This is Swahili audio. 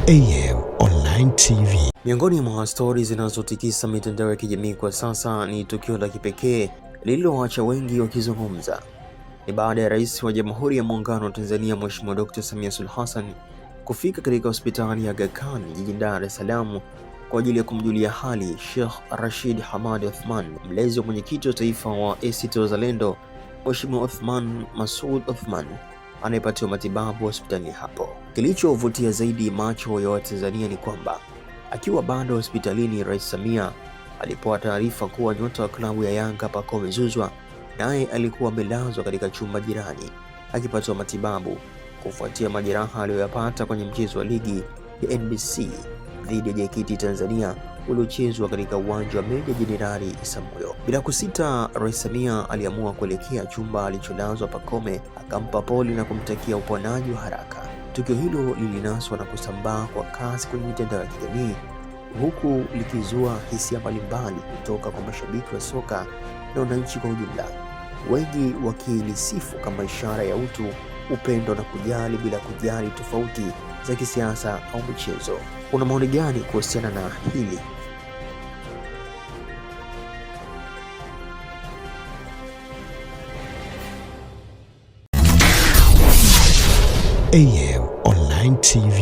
AM Online TV. Miongoni mwa stori zinazotikisa mitandao ya kijamii kwa sasa ni tukio la kipekee lililoacha wengi wakizungumza. Ni baada ya Rais wa Jamhuri ya Muungano wa Tanzania Mheshimiwa Dr. Samia Suluhu Hassan kufika katika hospitali ya Aga Khan jijini Dar es Salaam kwa ajili ya kumjulia hali Sheikh Rashid Hamad Othman, mlezi wa mwenyekiti wa taifa wa ACT Wazalendo Mheshimiwa Othman Masoud Othman anayepatiwa matibabu hospitalini hapo. Kilichovutia zaidi macho ya Watanzania ni kwamba akiwa bado hospitalini, Rais Samia alipoa taarifa kuwa nyota wa klabu ya Yanga Pacome Zouzoua naye alikuwa amelazwa katika chumba jirani akipatiwa matibabu kufuatia majeraha aliyoyapata kwenye mchezo wa ligi ya NBC dhidi ya JKT Tanzania uliochezwa katika uwanja wa Meja Jenerali Isamuhyo. Bila kusita, Rais Samia aliamua kuelekea chumba alicholazwa Pacome, akampa pole na kumtakia uponaji wa haraka. Tukio hilo lilinaswa na kusambaa kwa kasi kwenye mitandao ya kijamii, huku likizua hisia mbalimbali kutoka kwa mashabiki wa soka na wananchi kwa ujumla, wengi wakilisifu kama ishara ya utu, upendo na kujali bila kujali tofauti za kisiasa au michezo. Una maoni gani kuhusiana na hili? AM Online TV.